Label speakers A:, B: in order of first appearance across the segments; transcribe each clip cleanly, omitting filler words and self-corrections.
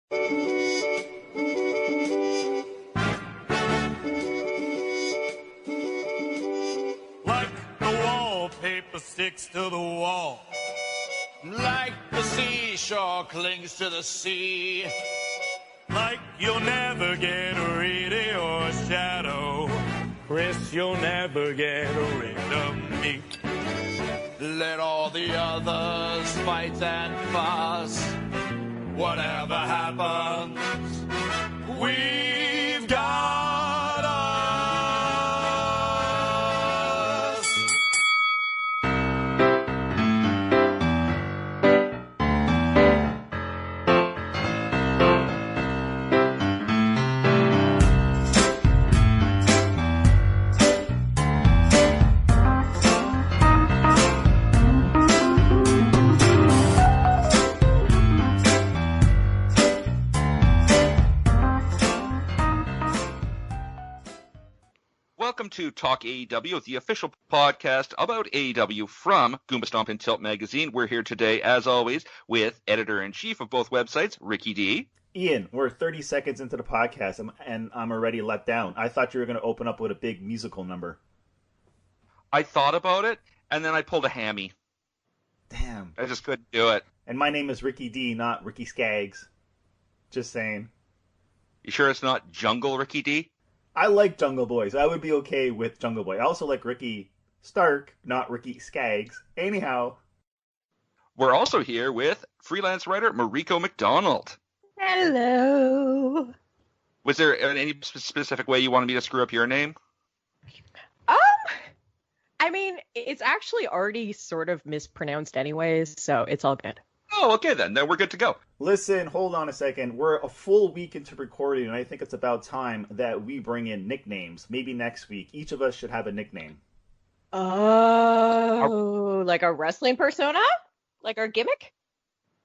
A: Like the wallpaper sticks to the wall, like the seashore clings to the sea, like you'll never get rid of your shadow, Chris, you'll never get rid of me. Let all the others fight and fuss. Whatever happens, we've got us.
B: Welcome to Talk AEW, the official podcast about AEW from Goomba Stomp and Tilt Magazine. We're here today, as always, with editor-in-chief of both websites, Ricky D.
C: Ian, we're 30 seconds into the podcast, and I'm already let down. I thought you were going to open up with a big musical number.
B: I thought about it, and then I pulled a hammy.
C: Damn.
B: I just couldn't do it.
C: And my name is Ricky D, not Ricky Skaggs. Just saying.
B: You sure it's not Jungle Ricky D?
C: I like Jungle Boys. I would be okay with Jungle Boy. I also like Ricky Stark, not Ricky Skaggs. Anyhow.
B: We're also here with freelance writer Mariko McDonald.
D: Hello.
B: Was there any specific way you wanted me to screw up your name?
D: I mean, it's actually already sort of mispronounced anyways, so it's all good.
B: Oh, okay then. Then we're good to go.
C: Listen, hold on a second. We're a full week into recording, and I think it's about time that we bring in nicknames. Maybe next week. Each of us should have a nickname.
D: Oh, like a wrestling persona? Like our gimmick?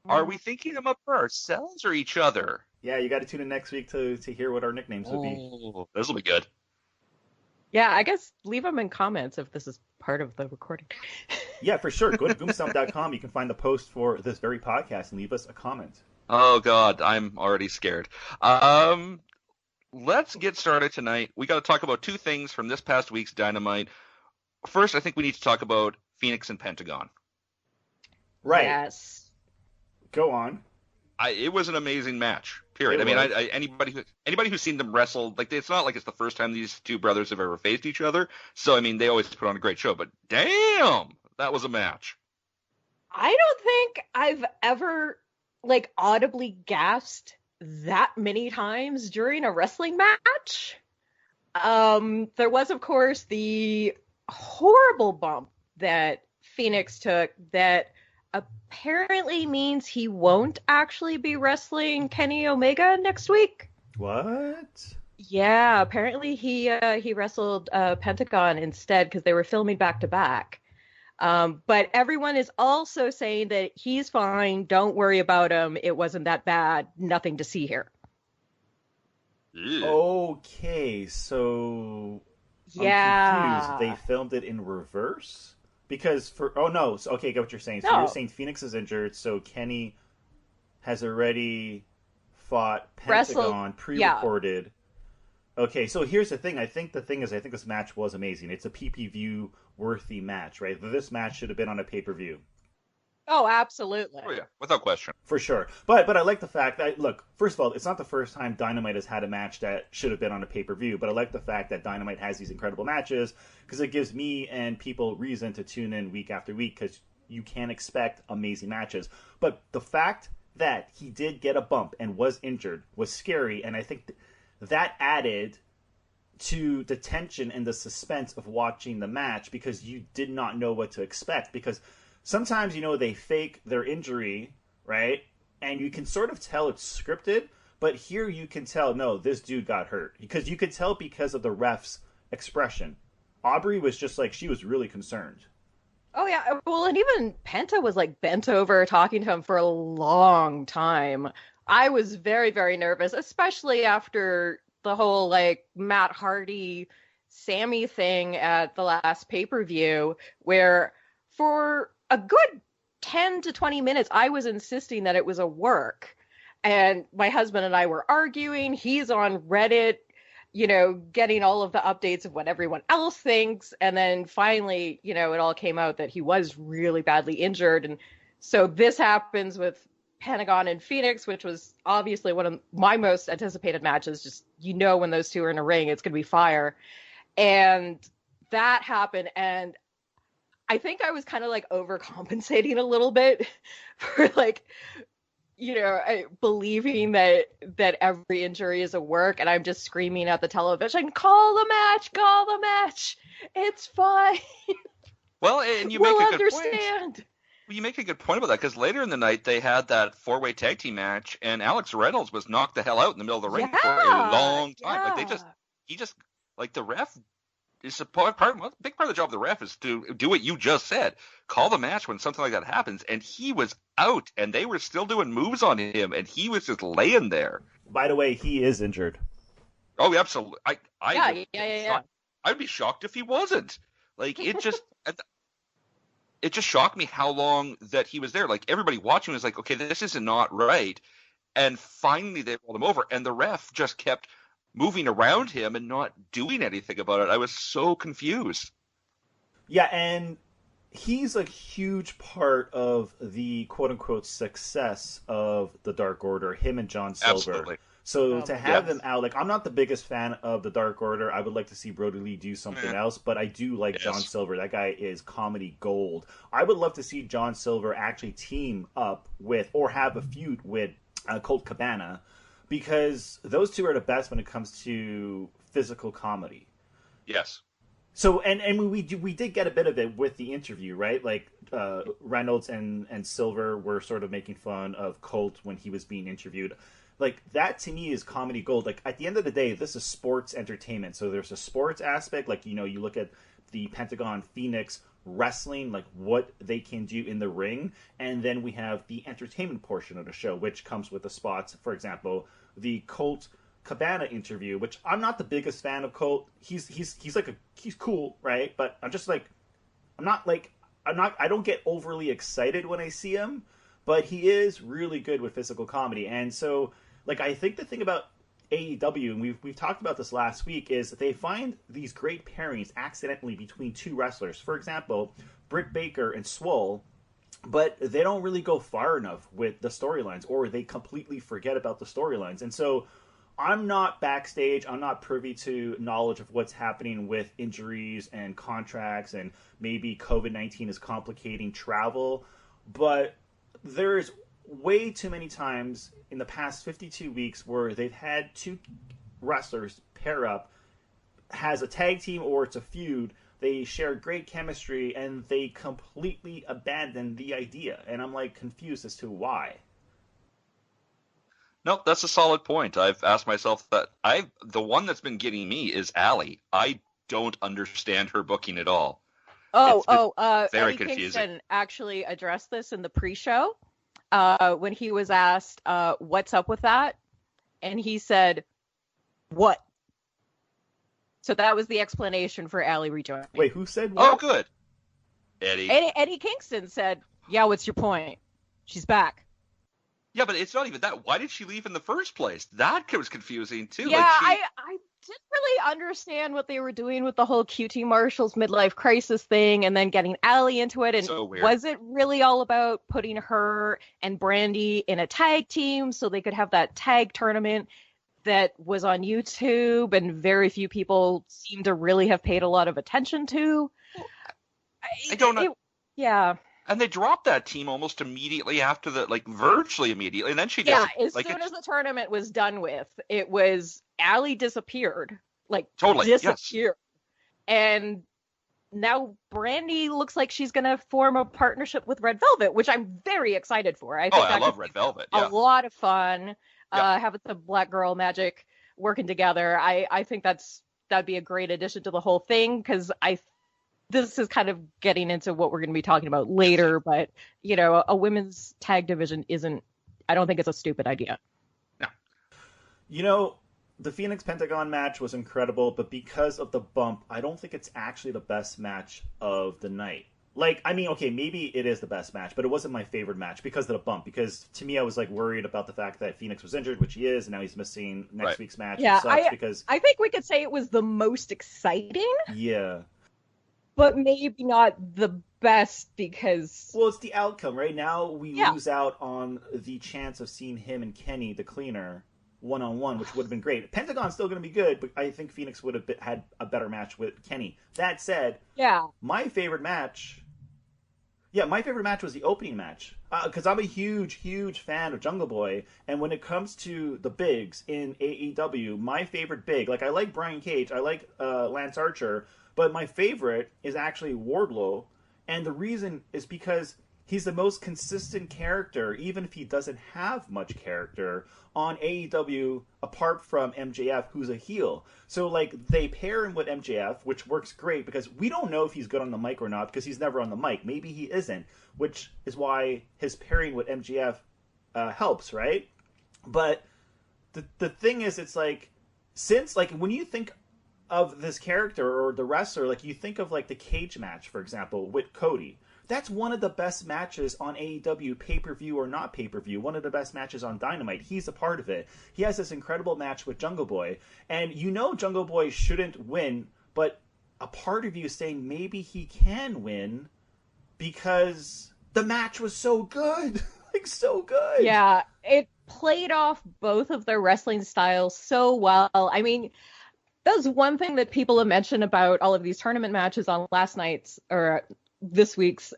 B: Are we thinking them up for ourselves or each other?
C: Yeah, you got to tune in next week to hear what our nicknames would be.
B: Oh, this will be good.
D: Yeah, I guess leave them in comments if this is part of the recording.
C: Yeah, for sure. Go to goomstomp.com. You can find the post for this very podcast and leave us a comment.
B: Oh, God, I'm already scared. Let's get started tonight. We got to talk about two things from this past week's Dynamite. First, I think we need to talk about Fenix and Pentagon.
C: Right.
D: Yes.
C: Go on.
B: It was an amazing match. Period. Anybody who's seen them wrestle, like, it's not like it's the first time these two brothers have ever faced each other. So, I mean, they always put on a great show. But damn, that was a match.
D: I don't think I've ever, like, audibly gasped that many times during a wrestling match. There was, of course, the horrible bump that Fenix took that apparently means he won't actually be wrestling Kenny Omega next week.
C: What?
D: Yeah, apparently he wrestled Pentagon instead because they were filming back to back. But everyone is also saying that he's fine. Don't worry about him. It wasn't that bad. Nothing to see here.
B: Ew.
C: Okay, so
D: Yeah.
C: I'm confused. They filmed it in reverse? Because okay, I get what you're saying. So
D: No.
C: you're saying Phoenix is injured, so Kenny has already fought Pentagon, pre-recorded. Yeah. Okay, so here's the thing. I think this match was amazing. It's a PPV worthy match, right? This match should have been on a pay-per-view.
D: Oh, absolutely.
B: Oh, yeah, without question.
C: For sure. But I like the fact that, look, first of all, it's not the first time Dynamite has had a match that should have been on a pay-per-view, but I like the fact that Dynamite has these incredible matches because it gives me and people reason to tune in week after week because you can expect amazing matches. But the fact that he did get a bump and was injured was scary, and I think that added to the tension and the suspense of watching the match because you did not know what to expect because sometimes, they fake their injury, right? And you can sort of tell it's scripted, but here you can tell, no, this dude got hurt. Because you could tell because of the ref's expression. Aubrey was just like, she was really concerned.
D: Oh, yeah. Well, and even Penta was, like, bent over talking to him for a long time. I was very, very nervous, especially after the whole, like, Matt Hardy, Sammy thing at the last pay-per-view, where for a good 10 to 20 minutes, I was insisting that it was a work. And my husband and I were arguing. He's on Reddit, you know, getting all of the updates of what everyone else thinks. And then finally, you know, it all came out that he was really badly injured. And so this happens with Pentagon and Phoenix, which was obviously one of my most anticipated matches. Just, you know, when those two are in a ring, it's going to be fire. And that happened. And I think I was kind of like overcompensating a little bit for like, you know, believing that every injury is a work, and I'm just screaming at the television, call the match, it's fine.
B: Well, and
D: we'll understand.
B: You make a good point about that, because later in the night they had that 4-way tag team match, and Alex Reynolds was knocked the hell out in the middle of the ring for a long time.
D: Yeah.
B: Like the ref is big part of the job of the ref is to do what you just said, call the match when something like that happens, and he was out, and they were still doing moves on him, and he was just laying there.
C: By the way, he is injured.
B: Oh, absolutely.
D: Yeah.
B: I'd be shocked if he wasn't. Like, it just shocked me how long that he was there. Like, everybody watching was like, okay, this is not right. And finally they rolled him over, and the ref just kept moving around him and not doing anything about it. I was so confused.
C: Yeah, and he's a huge part of the quote-unquote success of the Dark Order, him and John Silver.
B: Absolutely.
C: So to have them out, like, I'm not the biggest fan of the Dark Order. I would like to see Brody Lee do something else, but I do like John Silver. That guy is comedy gold. I would love to see John Silver actually team up with, or have a feud with Colt Cabana, because those two are the best when it comes to physical comedy.
B: Yes.
C: So, and we did get a bit of it with the interview, right? Like, Reynolds and Silver were sort of making fun of Colt when he was being interviewed. Like, that to me is comedy gold. Like, at the end of the day, this is sports entertainment. So there's a sports aspect. Like, you know, you look at the Pentagon Phoenix wrestling, like what they can do in the ring. And then we have the entertainment portion of the show, which comes with the spots. For example, the Colt Cabana interview, which I'm not the biggest fan of Colt. He's cool, right? But I don't get overly excited when I see him, but he is really good with physical comedy. And so, like, I think the thing about AEW, and we've talked about this last week, is that they find these great pairings accidentally between two wrestlers. For example, Britt Baker and Swole, but they don't really go far enough with the storylines, or they completely forget about the storylines. And so I'm not backstage. I'm not privy to knowledge of what's happening with injuries and contracts, and maybe COVID-19 is complicating travel. But there's way too many times in the past 52 weeks where they've had two wrestlers pair up, has a tag team or it's a feud. They share great chemistry, and they completely abandon the idea. And I'm, like, confused as to why.
B: No, that's a solid point. I've asked myself that. The one that's been getting me is Allie. I don't understand her booking at all.
D: Very
B: Eddie
D: confusing. Kingston
B: actually
D: addressed this in the pre-show when he was asked, what's up with that? And he said, what? So that was the explanation for Allie rejoining.
C: Wait, who said what?
B: Oh, good. Eddie
D: Kingston said, yeah, what's your point? She's back.
B: Yeah, but it's not even that. Why did she leave in the first place? That was confusing, too.
D: Yeah, I didn't really understand what they were doing with the whole QT Marshall's midlife crisis thing, and then getting Allie into it. And
B: so weird.
D: Was it really all about putting her and Brandy in a tag team so they could have that tag tournament that was on YouTube and very few people seem to really have paid a lot of attention to?
B: I don't know.
D: Yeah.
B: And they dropped that team almost immediately after the, like, virtually immediately. And then she
D: as soon as the tournament was done with, it was Allie disappeared. Like,
B: totally
D: disappeared. Yes. And now Brandy looks like she's going to form a partnership with Red Velvet, which I'm very excited for. I
B: love Red Velvet. Yeah.
D: A lot of fun. Having the Black Girl Magic working together. I think that'd be a great addition to the whole thing, because this is kind of getting into what we're going to be talking about later, but, you know, a women's tag division I don't think it's a stupid idea.
B: No.
C: You know, the Phoenix Pentagon match was incredible, but because of the bump, I don't think it's actually the best match of the night. Like, I mean, okay, maybe it is the best match, but it wasn't my favorite match because of the bump. Because to me, I was like worried about the fact that Phoenix was injured, which he is, and now he's missing next week's match.
D: Yeah,
C: because
D: I think we could say it was the most exciting.
C: Yeah.
D: But maybe not the best because...
C: Well, it's the outcome, right? Now we lose out on the chance of seeing him and Kenny, the cleaner, one-on-one, which would have been great. Pentagon's still going to be good, but I think Phoenix would have had a better match with Kenny. That said, my favorite match was the opening match. Because I'm a huge, huge fan of Jungle Boy, and when it comes to the bigs in AEW, my favorite big, like I like Brian Cage, I like Lance Archer, but my favorite is actually Wardlow, and the reason is because he's the most consistent character, even if he doesn't have much character, on AEW, apart from MJF, who's a heel. So, like, they pair him with MJF, which works great, because we don't know if he's good on the mic or not, because he's never on the mic. Maybe he isn't, which is why his pairing with MJF helps, right? But the thing is, it's like, since, like, when you think of this character or the wrestler, like, you think of, like, the cage match, for example, with Cody. That's one of the best matches on AEW, pay-per-view or not pay-per-view. One of the best matches on Dynamite. He's a part of it. He has this incredible match with Jungle Boy. And you know Jungle Boy shouldn't win, but a part of you is saying maybe he can win because the match was so good. Like, so good.
D: Yeah, it played off both of their wrestling styles so well. I mean, that's one thing that people have mentioned about all of these tournament matches on last night's or this week's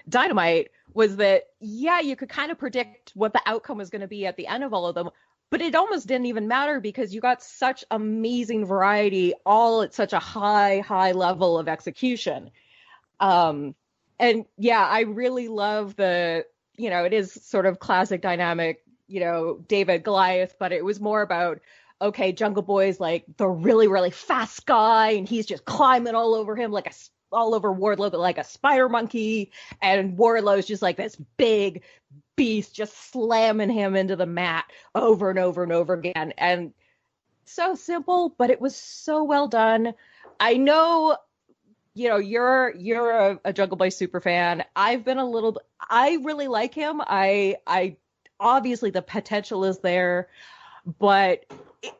D: Dynamite was that, yeah, you could kind of predict what the outcome was going to be at the end of all of them, but it almost didn't even matter because you got such amazing variety, all at such a high level of execution. And yeah, I really love the, you know, it is sort of classic dynamic, you know, David Goliath, but it was more about, okay, Jungle Boy's like the really fast guy, and he's just climbing all over him all over Wardlow, but like a spider monkey, and Wardlow's just like this big beast, just slamming him into the mat over and over and over again. And so simple, but it was so well done. I know, you know, you're a Jungle Boy super fan. I really like him. I obviously the potential is there, but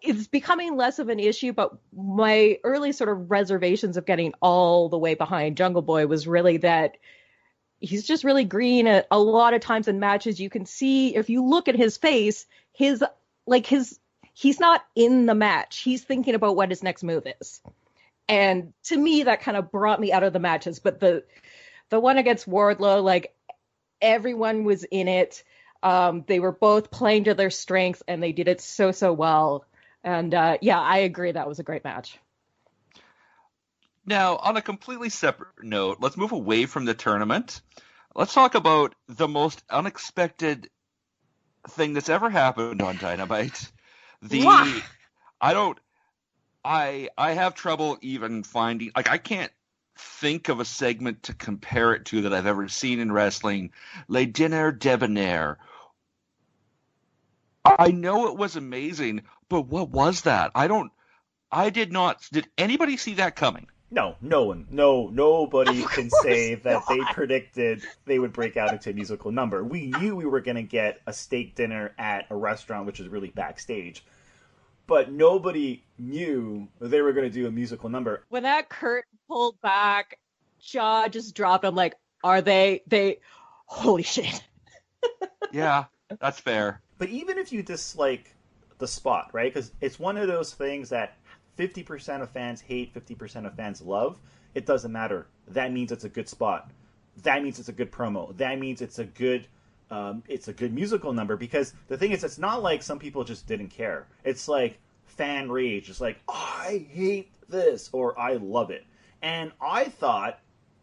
D: it's becoming less of an issue. But my early sort of reservations of getting all the way behind Jungle Boy was really that he's just really green. A lot of times in matches, you can see if you look at his face, he's not in the match. He's thinking about what his next move is. And to me, that kind of brought me out of the matches. But the one against Wardlow, like, everyone was in it. They were both playing to their strengths, and they did it so well. And yeah, I agree. That was a great match.
B: Now, on a completely separate note, let's move away from the tournament. Let's talk about the most unexpected thing that's ever happened on Dynamite. I have trouble even finding, like, I can't think of a segment to compare it to that I've ever seen in wrestling. Le Debonair. I know it was amazing, but what was that? Did anybody see that coming?
C: No, no one. Nobody can say that they predicted they would break out into a musical number. We knew we were going to get a steak dinner at a restaurant, which is really backstage. But nobody knew they were going to do a musical number.
D: When that curtain pulled back, jaw just dropped. I'm like, are they holy shit.
B: Yeah, that's fair.
C: But even if you dislike the spot, right? Because it's one of those things that 50% of fans hate, 50% of fans love. It doesn't matter. That means it's a good spot. That means it's a good promo. That means it's a good musical number. Because the thing is, it's not like some people just didn't care. It's like fan rage. It's like, I hate this, or I love it. And I thought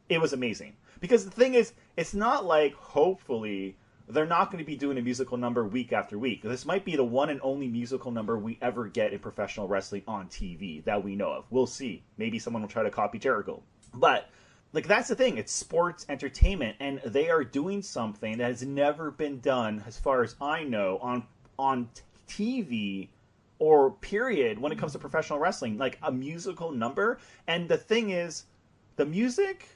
C: it was amazing. Because the thing is, it's not like, hopefully, they're not going to be doing a musical number week after week. This might be the one and only musical number we ever get in professional wrestling on TV that we know of. We'll see. Maybe someone will try to copy Jericho. But, like, that's the thing. It's sports entertainment, and they are doing something that has never been done, as far as I know, on TV or period when it comes to professional wrestling. Like, a musical number. And the thing is, the music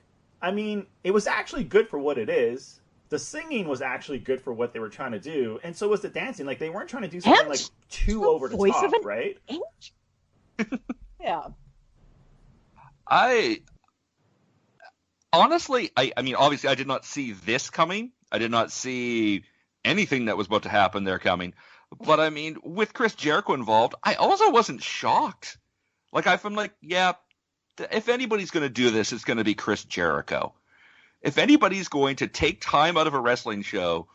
C: I mean, it was actually good for what it is. The singing was actually good for what they were trying to do, and so was the dancing. Like, they weren't trying to do something like too over the top, right?
D: Yeah.
B: Honestly, I mean, obviously, I did not see this coming. I did not see anything that was about to happen there coming. But I mean, with Chris Jericho involved, I also wasn't shocked. Like, I'm like, yeah, if anybody's going to do this, it's going to be Chris Jericho. If anybody's going to take time out of a wrestling show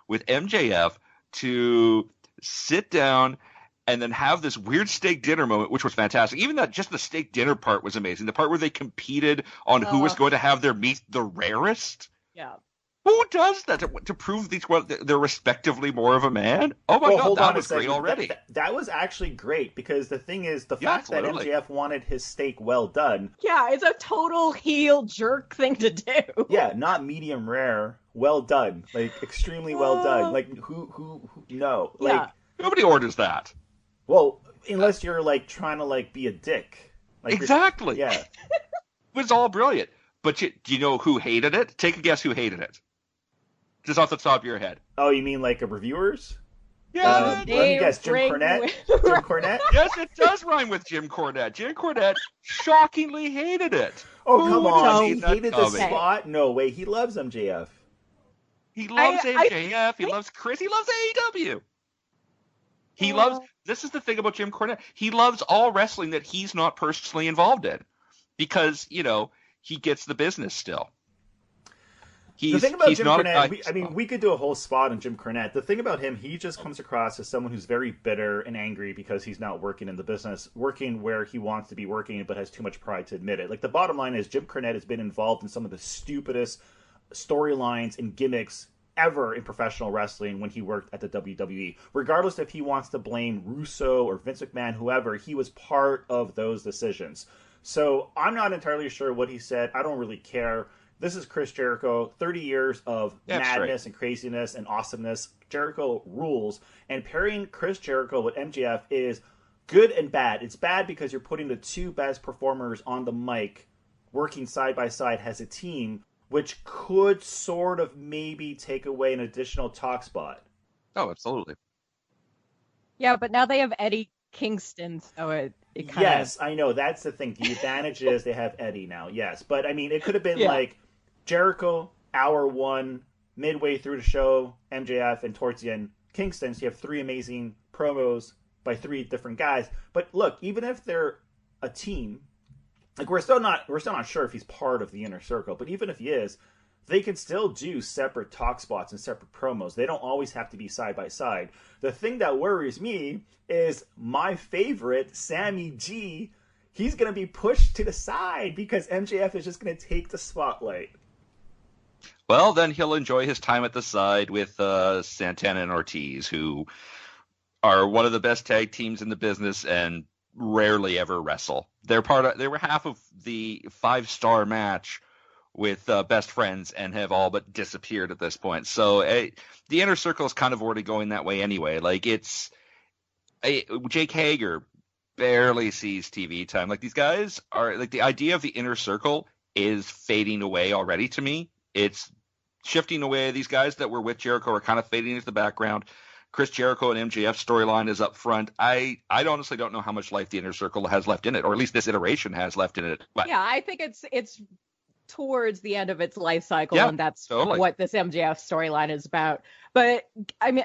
B: with MJF to sit down and then have this weird steak dinner moment, which was fantastic. Even that, just the steak dinner part was amazing. The part where they competed on who was going to have their meat the rarest.
D: Yeah.
B: Who does that to prove they're respectively more of a man? Oh my God, that was great already.
C: That was actually great, because the thing is, the fact that MJF wanted his steak well done.
D: Yeah, it's a total heel jerk thing to do.
C: Yeah, not medium rare, well done, like extremely well done. Like who no, like
D: yeah.
B: Nobody orders that.
C: Well, unless you're like trying to like be a dick. Like,
B: exactly.
C: Yeah,
B: it was all brilliant. But do you know who hated it? Take a guess who hated it. Just off the top of your head.
C: Oh, you mean like reviewers?
B: Yeah.
C: Let me guess, Jim Cornette? Jim Cornette?
B: Yes, it does rhyme with Jim Cornette. Jim Cornette shockingly hated it.
C: Oh, come on. He hated the
B: coming?
C: spot? No way. He loves MJF.
B: He loves MJF. He loves Chris. He loves AEW. He loves... This is the thing about Jim Cornette. He loves all wrestling that he's not personally involved in. Because, you know, he gets the business still.
C: The thing about Jim Cornette, we could do a whole spot on Jim Cornette. The thing about him, he just comes across as someone who's very bitter and angry because he's not working in the business, working where he wants to be working, but has too much pride to admit it. Like, the bottom line is Jim Cornette has been involved in some of the stupidest storylines and gimmicks ever in professional wrestling when he worked at the WWE. Regardless if he wants to blame Russo or Vince McMahon, whoever, he was part of those decisions. So I'm not entirely sure what he said. I don't really care. This is Chris Jericho, 30 years of madness and craziness and awesomeness. Jericho rules. And pairing Chris Jericho with MJF is good and bad. It's bad because you're putting the two best performers on the mic working side by side as a team, which could sort of maybe take away an additional talk spot.
B: Oh, absolutely.
D: Yeah, but now they have Eddie Kingston, so it kind of...
C: Yes, I know. That's the thing. The advantage is they have Eddie now, yes. But, I mean, it could have been like Jericho, hour one, midway through the show, MJF, and towards the end, Kingston. So you have three amazing promos by three different guys. But look, even if they're a team, like we're still not sure if he's part of the inner circle, but even if he is, they can still do separate talk spots and separate promos. They don't always have to be side by side. The thing that worries me is my favorite, Sammy G. He's going to be pushed to the side because MJF is just going to take the spotlight.
B: Well, then he'll enjoy his time at the side with Santana and Ortiz, who are one of the best tag teams in the business and rarely ever wrestle. They were half of the 5-star match with Best Friends and have all but disappeared at this point. So the inner circle is kind of already going that way anyway. Like Jake Hager barely sees TV time. Like these guys are like the idea of the inner circle is fading away already to me. It's shifting away. These guys that were with Jericho are kind of fading into the background. Chris Jericho and MJF storyline is up front. I honestly don't know how much life the inner circle has left in it, or at least this iteration has left in it. But,
D: yeah, I think it's towards the end of its life cycle, and that's totally what this MJF storyline is about. But I mean,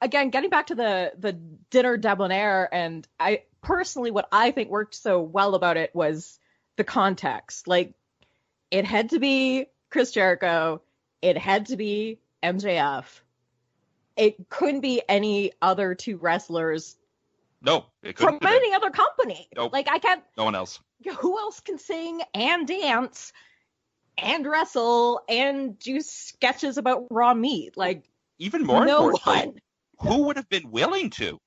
D: again, getting back to the dinner debonair, and I personally, what I think worked so well about it was the context. Like, it had to be Chris Jericho, it had to be MJF. It couldn't be any other two wrestlers.
B: No, it couldn't
D: from any other company.
B: Nope.
D: Like, I can't.
B: No one else.
D: Who else can sing and dance and wrestle and do sketches about raw meat? Like,
B: even more
D: no
B: importantly,
D: one.
B: Who would have been willing to?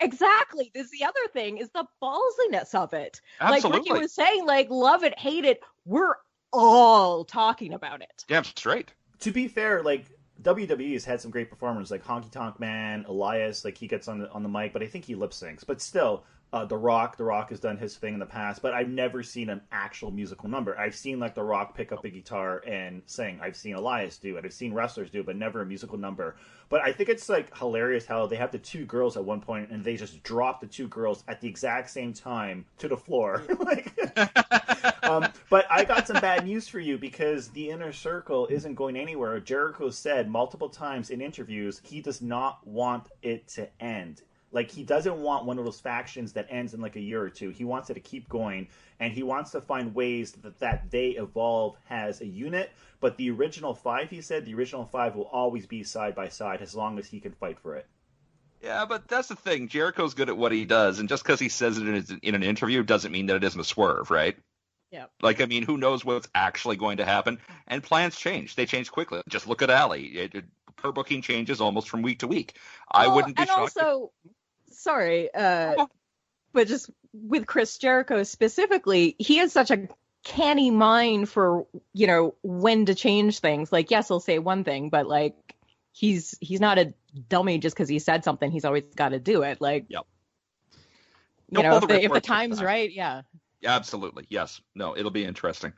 D: Exactly. This is the other thing, is the ballsiness of it.
B: Absolutely.
D: Like Ricky was saying, like, love it, hate it. We're all talking about it.
B: Damn straight.
C: To be fair, like, WWE has had some great performers, like Honky Tonk Man, Elias, like he gets on the mic, but I think he lip syncs. But still, The Rock has done his thing in the past, but I've never seen an actual musical number. I've seen like The Rock pick up a guitar and sing. I've seen Elias do it. I've seen wrestlers do it, but never a musical number. But I think it's like hilarious how they have the two girls at one point and they just drop the two girls at the exact same time to the floor. But I got some bad news for you because the Inner Circle isn't going anywhere. Jericho said multiple times in interviews he does not want it to end. Like, he doesn't want one of those factions that ends in like a year or two. He wants it to keep going, and he wants to find ways that they evolve as a unit. But the original five, he said, the original five will always be side by side as long as he can fight for it.
B: Yeah, but that's the thing. Jericho's good at what he does, and just because he says it in an interview doesn't mean that it isn't a swerve, right?
D: Yeah.
B: Like, I mean, who knows what's actually going to happen? And plans change. They change quickly. Just look at Allie. Her booking changes almost from week to week. I wouldn't be shocked.
D: And also... Sorry, but just with Chris Jericho specifically, he has such a canny mind for, when to change things. Like, yes, he'll say one thing, but like he's not a dummy just because he said something. He's always got to do it. Like,
B: yep.
D: If the time's right, yeah.
B: Absolutely, yes. No, it'll be interesting.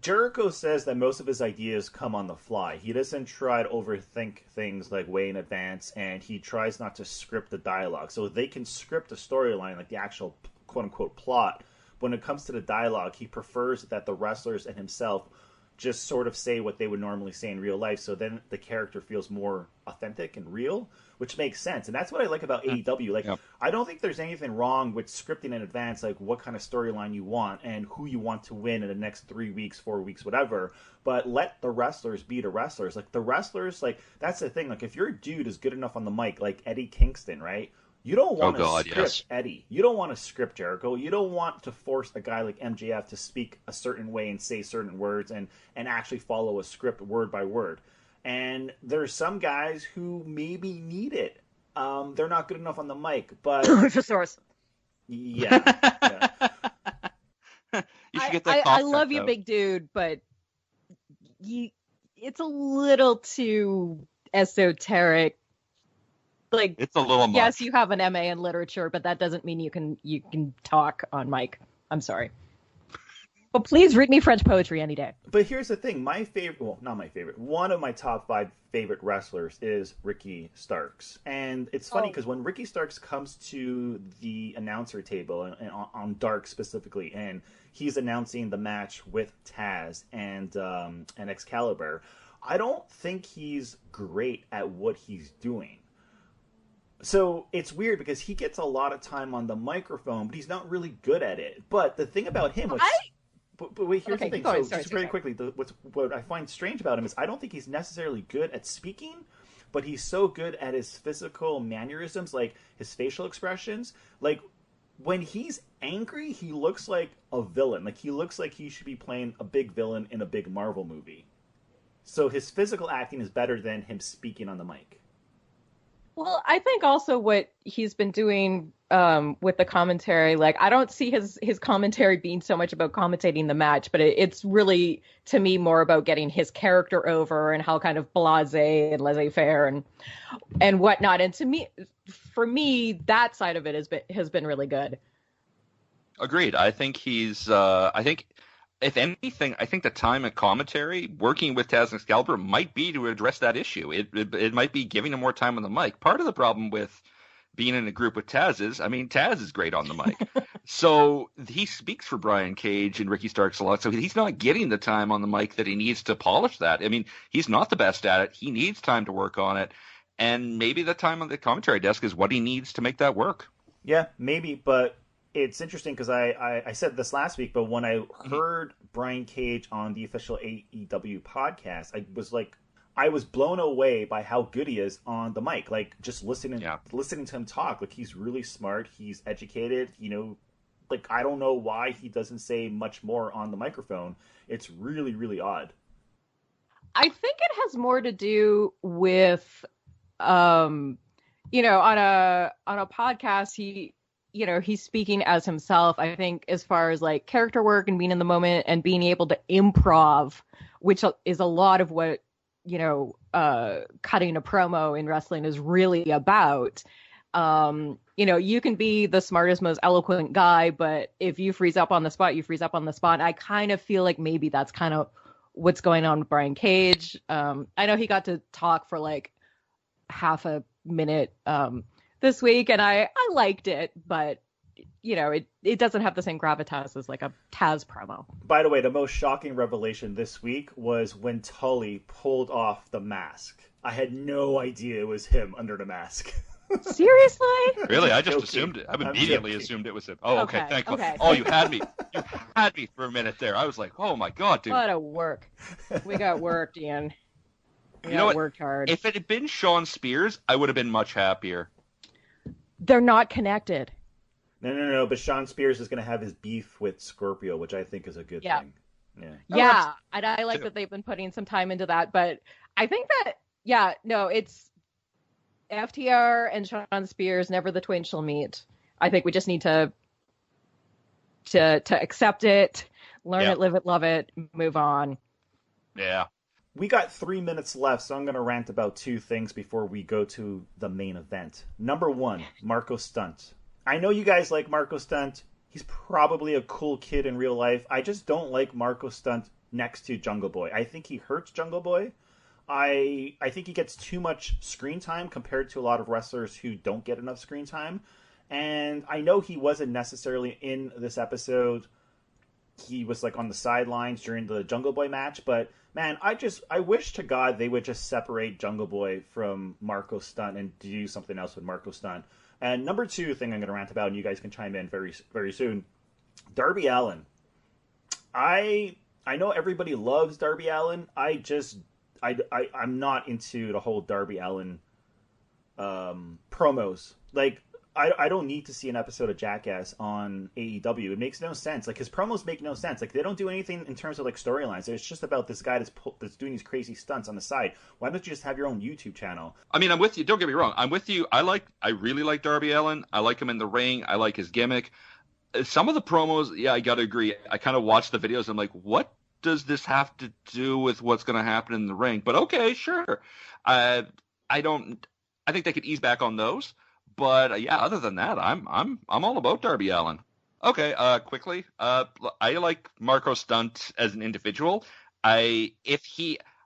C: Jericho says that most of his ideas come on the fly. He doesn't try to overthink things like way in advance, and he tries not to script the dialogue. So they can script a storyline, like the actual quote-unquote plot. When it comes to the dialogue, he prefers that the wrestlers and himself just sort of say what they would normally say in real life, so then the character feels more authentic and real, which makes sense. And that's what I like about AEW. Like, yep. I don't think there's anything wrong with scripting in advance, like what kind of storyline you want and who you want to win in the next 3 weeks, 4 weeks, whatever. But let the wrestlers be the wrestlers. Like, the wrestlers, like, that's the thing. Like, if your dude is good enough on the mic, like Eddie Kingston, right? You don't want to script Eddie. You don't want to script Jericho. You don't want to force a guy like MJF to speak a certain way and say certain words and actually follow a script word by word. And there's some guys who maybe need it. They're not good enough on the mic, but...
D: Luchasaurus.
C: Yeah.
B: You should get that
D: I love you, big dude, but it's a little too esoteric. Like,
B: it's a little much.
D: Yes, you have an MA in literature, but that doesn't mean you can talk on mic. I'm sorry. But please read me French poetry any day.
C: But here's the thing. My favorite, well, not my favorite, one of my top 5 favorite wrestlers is Ricky Starks. And it's funny because when Ricky Starks comes to the announcer table, and on Dark specifically, and he's announcing the match with Taz and Excalibur, I don't think he's great at what he's doing. So it's weird because he gets a lot of time on the microphone, but he's not really good at it. But the thing about him, but wait, here's the thing. So just very quickly, what I find strange about him is I don't think he's necessarily good at speaking, but he's so good at his physical mannerisms, like his facial expressions. Like, when he's angry, he looks like a villain. Like, he looks like he should be playing a big villain in a big Marvel movie. So his physical acting is better than him speaking on the mic.
D: Well, I think also what he's been doing with the commentary, like, I don't see his commentary being so much about commentating the match, but it's really, to me, more about getting his character over and how kind of blasé and laissez-faire and whatnot. And for me, that side of it has been really good.
B: Agreed. I think if anything, I think the time at commentary, working with Taz and Excalibur, might be to address that issue. It might be giving him more time on the mic. Part of the problem with being in a group with Taz is, Taz is great on the mic. So he speaks for Brian Cage and Ricky Starks a lot, so he's not getting the time on the mic that he needs to polish that. He's not the best at it. He needs time to work on it, and maybe the time on the commentary desk is what he needs to make that work.
C: Yeah, maybe, but... It's interesting because I said this last week, but when I heard Brian Cage on the official AEW podcast, I was blown away by how good he is on the mic. Like, just listening to him talk. Like, he's really smart. He's educated. Like, I don't know why he doesn't say much more on the microphone. It's really, really odd.
D: I think it has more to do with, on a podcast, he's speaking as himself. I think as far as like character work and being in the moment and being able to improv, which is a lot of what, cutting a promo in wrestling is really about. You can be the smartest, most eloquent guy, but if you freeze up on the spot, you freeze up on the spot. I kind of feel like maybe that's kind of what's going on with Brian Cage. I know he got to talk for like half a minute this week, and I liked it, but it doesn't have the same gravitas as like a Taz promo.
C: By the way, the most shocking revelation this week was when Tully pulled off the mask. I had no idea it was him under the mask.
D: Seriously?
B: Really? I just assumed it. I immediately assumed it was him. Oh, okay. Thank you.
D: Okay.
B: Oh, you had me. You had me for a minute there. I was like, oh my God, dude.
D: What a work. We got worked, Ian. We worked hard.
B: If it had been Shawn Spears, I would have been much happier.
D: They're not connected.
C: No. But Shawn Spears is going to have his beef with Scorpio, which I think is a good thing.
D: Yeah. And I like that they've been putting some time into that. But I think that, it's FTR and Shawn Spears, never the twain shall meet. I think we just need to accept it, learn it, live it, love it, move on.
B: Yeah.
C: We got 3 minutes left, so I'm going to rant about 2 things before we go to the main event. Number 1, Marco Stunt. I know you guys like Marco Stunt. He's probably a cool kid in real life. I just don't like Marco Stunt next to Jungle Boy. I think he hurts Jungle Boy. I think he gets too much screen time compared to a lot of wrestlers who don't get enough screen time. And I know he wasn't necessarily in this episode. He was like on the sidelines during the Jungle Boy match, but man, I wish to God they would just separate Jungle Boy from Marco Stunt and do something else with Marco Stunt. And number 2 thing I'm going to rant about, and you guys can chime in very, very soon. Darby Allin. I know everybody loves Darby Allin. I'm not into the whole Darby Allin promos. Like, I don't need to see an episode of Jackass on AEW. It makes no sense. Like, his promos make no sense. Like, they don't do anything in terms of, like, storylines. It's just about this guy that's doing these crazy stunts on the side. Why don't you just have your own YouTube channel?
B: I mean, I'm with you. Don't get me wrong. I'm with you. I really like Darby Allin. I like him in the ring. I like his gimmick. Some of the promos, I got to agree. I kind of watch the videos. I'm like, what does this have to do with what's going to happen in the ring? But okay, sure. I think they could ease back on those. But other than that, I'm all about Darby Allin. Okay, quickly, I like Marco Stunt as an individual. A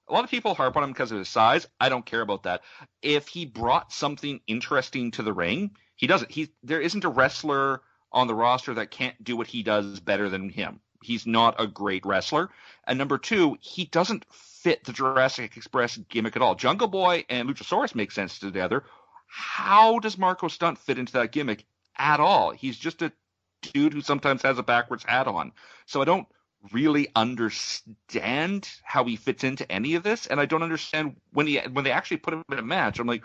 B: lot of people harp on him because of his size. I don't care about that. If he brought something interesting to the ring, he doesn't. There isn't a wrestler on the roster that can't do what he does better than him. He's not a great wrestler. And number 2, he doesn't fit the Jurassic Express gimmick at all. Jungle Boy and Luchasaurus make sense together. How does Marco Stunt fit into that gimmick at all? He's just a dude who sometimes has a backwards hat on. So I don't really understand how he fits into any of this, and I don't understand when they actually put him in a match. I'm like,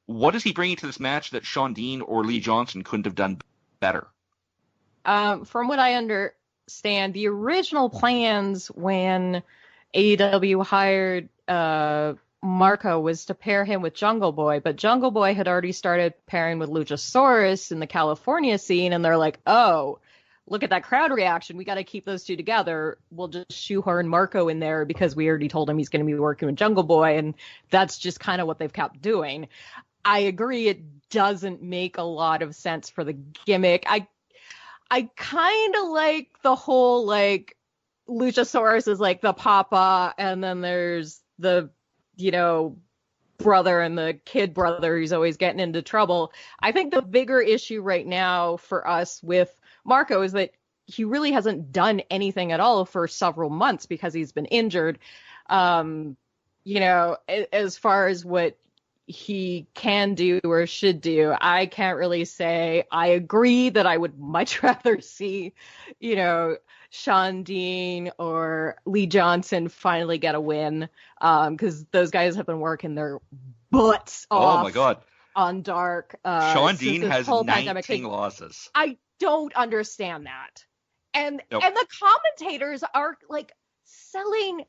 B: what is he bringing to this match that Shawn Dean or Lee Johnson couldn't have done better?
D: From what I understand, the original plans when AEW hired Marco was to pair him with Jungle Boy, but Jungle Boy had already started pairing with Luchasaurus in the California scene, and they're like, oh, look at that crowd reaction. We got to keep those two together. We'll just shoehorn Marco in there because we already told him he's going to be working with Jungle Boy, and that's just kind of what they've kept doing. I agree it doesn't make a lot of sense for the gimmick. I kind of like the whole, like, Luchasaurus is like the papa, and then there's the brother and the kid brother who's always getting into trouble. I think the bigger issue right now for us with Marco is that he really hasn't done anything at all for several months because he's been injured. As far as what he can do or should do, I can't really say. I agree that I would much rather see, Shawn Dean or Lee Johnson finally get a win, because those guys have been working their butts off.
B: Oh my God.
D: On Dark.
B: Shawn Dean has 19 losses.
D: I don't understand that. And
B: Nope.
D: And the commentators are like selling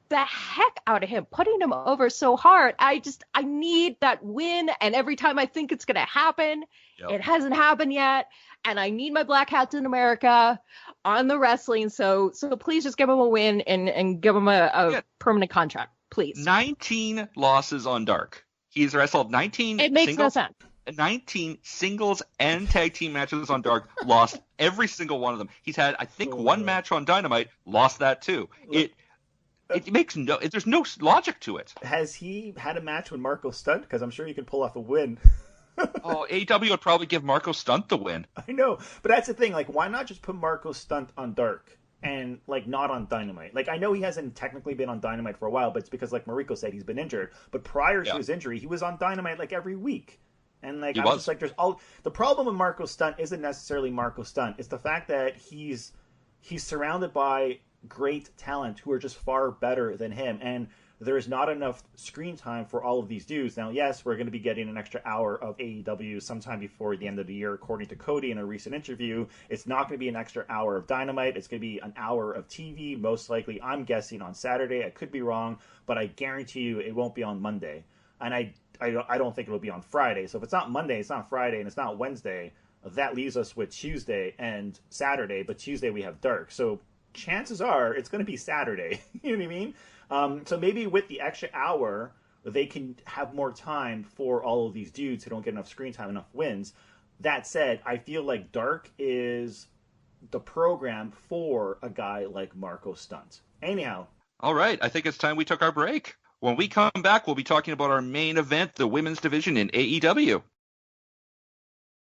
D: the heck out of him, putting him over so hard. I need that win, and every time I think it's going to happen, It hasn't happened yet, and I need my black hats in America on the wrestling, so please just give him a win and give him a permanent contract, please.
B: 19 losses on Dark. He's wrestled 19
D: It makes no sense.
B: 19 singles and tag team matches on Dark, lost every single one of them. He's had, I think, one match on Dynamite, lost that too. It makes there's no logic to it.
C: Has he had a match with Marco Stunt? Because I'm sure he could pull off a win.
B: AEW would probably give Marco Stunt the win.
C: I know, but that's the thing. Like, why not just put Marco Stunt on Dark and, like, not on Dynamite? Like, I know he hasn't technically been on Dynamite for a while, but it's because, like Mariko said, he's been injured. But prior to his injury, he was on Dynamite, like, every week. And, like, just like, the problem with Marco Stunt isn't necessarily Marco Stunt. It's the fact that he's surrounded by great talent who are just far better than him. And there's not enough screen time for all of these dudes. Now, yes, we're going to be getting an extra hour of AEW sometime before the end of the year, according to Cody in a recent interview. It's not going to be an extra hour of Dynamite. It's going to be an hour of TV, most likely, I'm guessing, on Saturday. I could be wrong, but I guarantee you it won't be on Monday. And I don't think it'll be on Friday. So if it's not Monday, it's not Friday, and it's not Wednesday, that leaves us with Tuesday and Saturday. But Tuesday we have Dark. So chances are it's going to be Saturday. You know what I mean? So maybe with the extra hour, they can have more time for all of these dudes who don't get enough screen time, enough wins. That said, I feel like Dark is the program for a guy like Marco Stunt. Anyhow.
B: All right. I think it's time we took our break. When we come back, we'll be talking about our main event, the women's division in AEW.